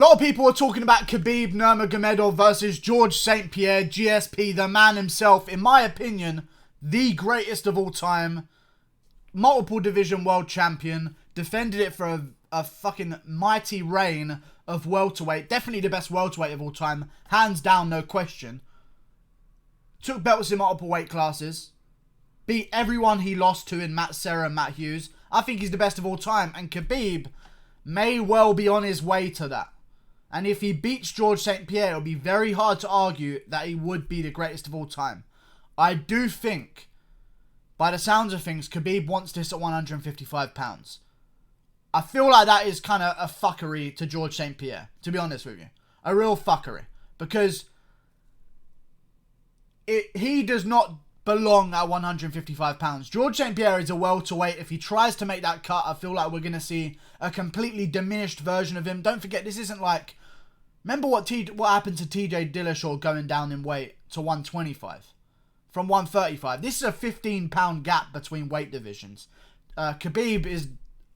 A lot of people are talking about Khabib Nurmagomedov versus Georges Saint Pierre, GSP, the man himself. In my opinion, the greatest of all time. Multiple division world champion. Defended it for a fucking mighty reign of welterweight. Definitely the best welterweight of all time. Hands down, no question. Took belts in multiple weight classes. Beat everyone he lost to in Matt Serra and Matt Hughes. I think he's the best of all time. And Khabib may well be on his way to that. And if he beats Georges Saint Pierre, it'll be very hard to argue that he would be the greatest of all time. I do think, by the sounds of things, Khabib wants this at 155 pounds. I feel like that is kind of a fuckery to Georges Saint Pierre, to be honest with you. A real fuckery. Because he does not belong at 155 pounds. Georges Saint Pierre is a welterweight. If he tries to make that cut, I feel like we're going to see a completely diminished version of him. Don't forget, this isn't like... Remember what happened to TJ Dillashaw going down in weight to 125 from 135. This is a 15-pound gap between weight divisions. Khabib is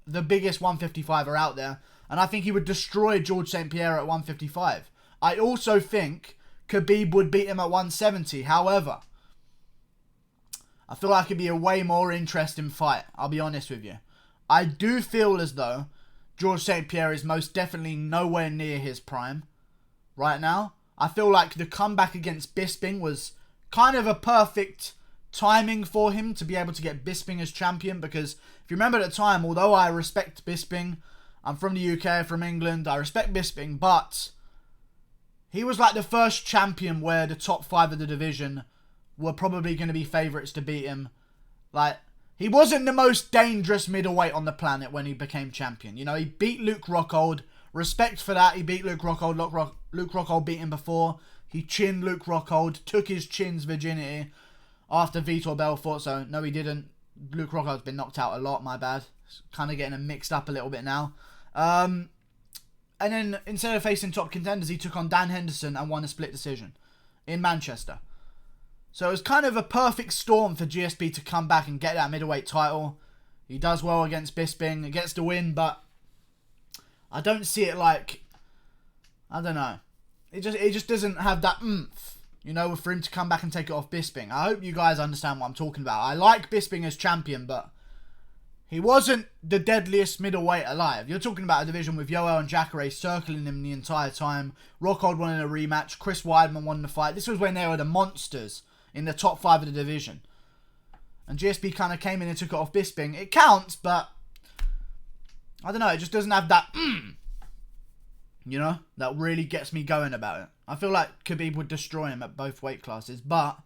the biggest 155er out there, and I think he would destroy Georges Saint Pierre at 155. I also think Khabib would beat him at 170. However, I feel like it'd be a way more interesting fight. I'll be honest with you. I do feel as though Georges Saint Pierre is most definitely nowhere near his prime right now. I feel like the comeback against Bisping was kind of a perfect timing for him to be able to get Bisping as champion, because if you remember at the time, although I respect Bisping, I'm from the UK, from England, I respect Bisping, but he was like the first champion where the top 5 of the division were probably going to be favourites to beat him. Like, he wasn't the most dangerous middleweight on the planet when he became champion. You know, he beat Luke Rockhold. Respect for that. He beat Luke Rockhold. Luke Rockhold beat him before. He chinned Luke Rockhold. Took his chin's virginity after Vitor Belfort. So, no, he didn't. Luke Rockhold's been knocked out a lot. My bad. Kind of getting him mixed up a little bit now. And then, instead of facing top contenders, he took on Dan Henderson and won a split decision in Manchester. So it was kind of a perfect storm for GSP to come back and get that middleweight title. He does well against Bisping. He gets the win, but I don't see it like... I don't know. It just doesn't have that oomph, you know, for him to come back and take it off Bisping. I hope you guys understand what I'm talking about. I like Bisping as champion, but he wasn't the deadliest middleweight alive. You're talking about a division with Yoel and Jacare circling him the entire time. Rockhold wanting a rematch. Chris Weidman wanting the fight. This was when they were the monsters in the top 5 of the division. And GSP kind of came in and took it off Bisping. It counts, but I don't know. It just doesn't have that, you know, that really gets me going about it. I feel like Khabib would destroy him at both weight classes, but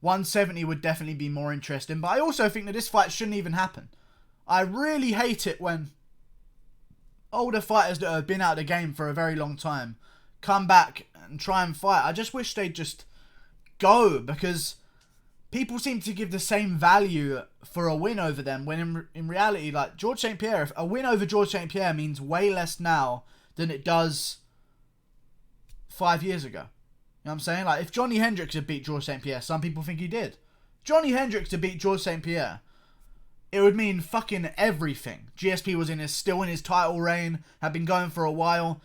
170 would definitely be more interesting. But I also think that this fight shouldn't even happen. I really hate it when older fighters that have been out of the game for a very long time come back and try and fight. I just wish they'd just go, because people seem to give the same value for a win over them, when in reality, like Georges Saint Pierre, if a win over Georges Saint Pierre means way less now than it does 5 years ago. You know what I'm saying? Like, if Johnny Hendricks had beat Georges Saint Pierre, some people think he did. Johnny Hendricks to beat Georges Saint Pierre, it would mean fucking everything. GSP was still in his title reign, had been going for a while.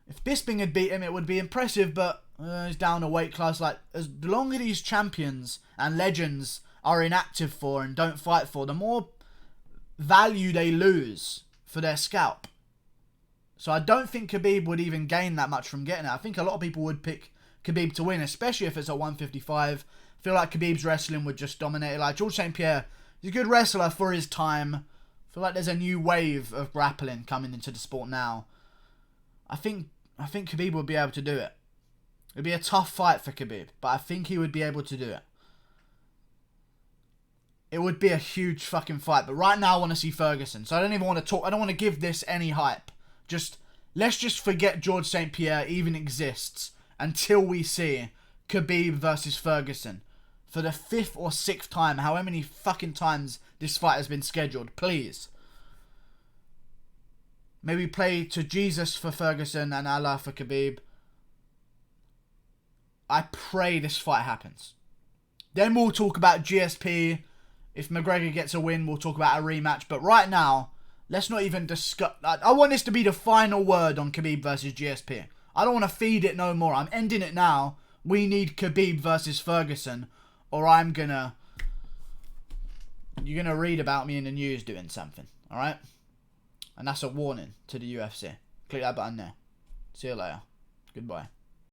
If Bisping had beat him, it would be impressive, but he's down a weight class. Like, as long as these champions and legends are inactive for and don't fight for, the more value they lose for their scalp. So I don't think Khabib would even gain that much from getting it. I think a lot of people would pick Khabib to win, especially if it's at 155. I feel like Khabib's wrestling would just dominate it. Like, Georges Saint Pierre, he's a good wrestler for his time. I feel like there's a new wave of grappling coming into the sport now. I think Khabib would be able to do it. It'd be a tough fight for Khabib, but I think he would be able to do it. It would be a huge fucking fight, but right now I want to see Ferguson, so I don't even want to talk. I don't want to give this any hype. Let's just forget Georges Saint Pierre even exists until we see Khabib versus Ferguson for the 5th or 6th time, however many fucking times this fight has been scheduled. Please. Maybe play to Jesus for Ferguson and Allah for Khabib. I pray this fight happens. Then we'll talk about GSP. If McGregor gets a win, we'll talk about a rematch. But right now, Let's not even discuss. I want this to be the final word on Khabib versus GSP. I don't want to feed it no more. I'm ending it now. We need Khabib versus Ferguson, or I'm gonna... You're gonna read about me in the news doing something, alright? And that's a warning to the UFC. Click that button there. See you later. Goodbye.